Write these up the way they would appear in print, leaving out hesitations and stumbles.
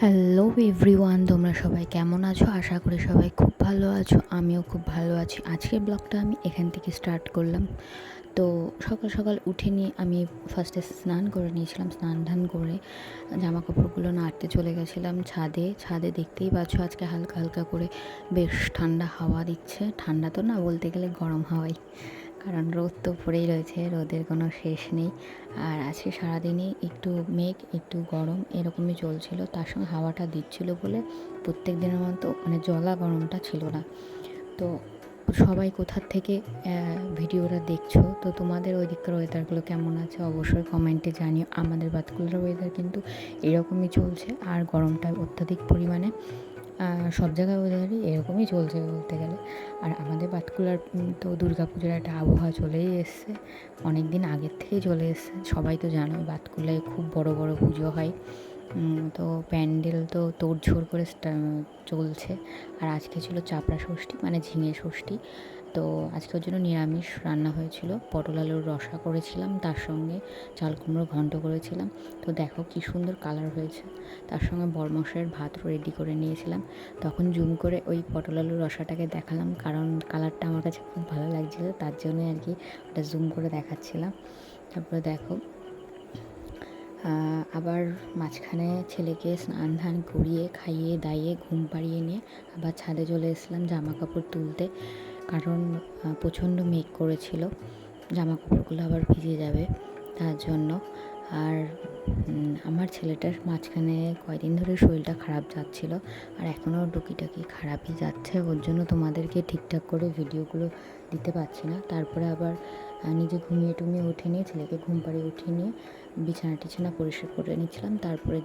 Hello everyone, তোমরা সবাই কেমন আছো? আশা করি সবাই খুব ভালো আছো। আমিও খুব ভালো আছি। আজকের ব্লগটা আমি এখান থেকে স্টার্ট করলাম। তো সকাল সকাল উঠে নিয়ে আমি ফার্স্টে স্নান করে নিয়েছিলাম। স্নান ধান করে জামা কাপড়গুলো নাড়তে চলে গেছিলাম ছাদে। ছাদে দেখতেই পাচ্ছ আজকে হালকা হালকা করে বেশ ঠান্ডা হাওয়া দিচ্ছে। ঠান্ডা তো না, বলতে গেলে গরম হাওয়াই, কারণ রোদ তো পড়েই রয়েছে, রোদের কোনো শেষ নেই। আর আজকে সারাদিনই একটু মেঘ একটু গরম এরকমই চলছিল, তার সঙ্গে হাওয়াটা দিচ্ছিল বলে প্রত্যেক দিনের মতো জলা গরমটা ছিল না। তো সবাই কোথার থেকে ভিডিওটা দেখছো, তো তোমাদের ওই দিককার ওয়েদারগুলো কেমন আছে অবশ্যই কমেন্টে জানিও। আমাদের বাতকুলার ওয়েদার কিন্তু এরকমই চলছে, আর গরমটা অত্যাধিক পরিমাণে সব জায়গায় ওয়েদারই এরকমই চলছে বলতে গেলে। আর আমাদের বাতকুলার তো দুর্গাপুজোর একটা আবহাওয়া চলেই এসছে, অনেক দিন আগের থেকেই চলে এসছে। সবাই তো জানো বাতকুলায় খুব বড় বড় পুজো হয়। তো প্যান্ডেল তো তোড়ঝোড় করে চলছে। আর আজকে ছিল চাপড়া ষষ্ঠী, মানে ঝিঙে ষষ্ঠী। তো আজকে ওর জন্য নিরামিষ রান্না হয়েছিল, পটল আলুর রসা করেছিলাম, তার সঙ্গে চাল কুমড়ো ঘন্ট করেছিলাম। তো দেখো কি সুন্দর কালার হয়েছে। তার সঙ্গে বরমশাইয়ের ভাত রেডি করে নিয়েছিলাম। তখন জুম করে ওই পটল আলুর রসাটাকে দেখালাম, কারণ কালারটা আমার কাছে খুব ভালো লাগছিলো, তার জন্য আর কি ওটা জুম করে দেখাচ্ছিলাম। তারপরে দেখো আবার মাঝখানে ছেলেকে স্নান ধান করিয়ে খাইয়ে দাইয়ে ঘুম পাড়িয়ে নিয়ে আবার ছাদে চলে এসলাম জামা কাপড় তুলতে, কারণ প্রচণ্ড মেঘ করেছিল, জামা কাপড়গুলো আবার ভিজে যাবে তার জন্য। আর আমার ছেলেটার মাঝখানে কয়দিন ধরে শরীরটা খারাপ যাচ্ছিল, আর এখনও টুকিটাকি খারাপই যাচ্ছে, ওর জন্য তোমাদেরকে ঠিকঠাক করে ভিডিওগুলো দিতে পারছি না। তারপরে আবার নিজে ঘুমিয়ে টুমিয়ে উঠে নিয়ে ছেলেকে ঘুম পাড়িয়ে উঠিয়ে নিয়ে বিছানা টিছানা পরিষ্কার করে নিচ্ছিলাম। তারপরে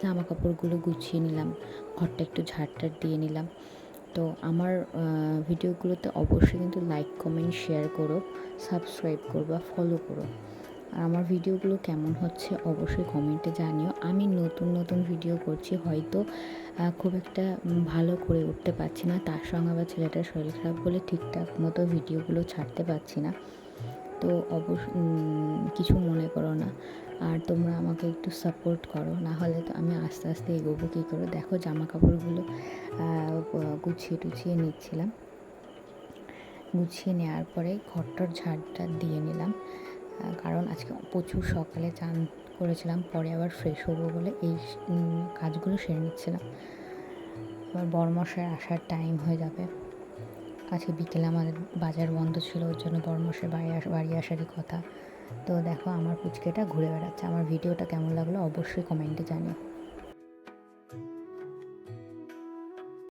জামা কাপড়গুলো গুছিয়ে নিলাম, ঘরটা একটু ঝাড়টার দিয়ে নিলাম। তো আমার ভিডিওগুলোতে অবশ্যই কিন্তু লাইক কমেন্ট শেয়ার করো, সাবস্ক্রাইব করো বা ফলো করো। আর আমার ভিডিওগুলো কেমন হচ্ছে অবশ্যই কমেন্টে জানিও। আমি নতুন নতুন ভিডিও করছি, হয়তো খুব একটা ভালো করে উঠতে পারছি না, তার সঙ্গে আবার ছেলেটার শরীর খারাপ বলে ঠিকঠাক মতো ভিডিওগুলো ছাড়তে পারছি না। তো কিছু মনে করো না, আর তোমরা আমাকে একটু সাপোর্ট করো, না হলে তো আমি আস্তে আস্তে এগোবো কী করে। দেখো জামা কাপড়গুলো গুছিয়ে টুছিয়ে নিচ্ছিলাম, গুছিয়ে নেওয়ার পরে ঘরটার ঝাড়টা দিয়ে নিলাম, কারণ আজকে প্রচুর সকালে চান করেছিলাম, পরে আবার ফ্রেশ হবো বলে এই কাজগুলো সেরে নিচ্ছিলাম। আবার বরমশাই আসার টাইম হয়ে যাবে, আজকে বিকেলে আমাদের বাজার বন্ধ ছিল, ওর জন্য বরমশাই বাড়ি আসারই কথা। তো দেখো আমার পুচকেটা ঘুরে বেড়াচ্ছে। আমার ভিডিওটা কেমন লাগলো অবশ্যই কমেন্টে জানিও।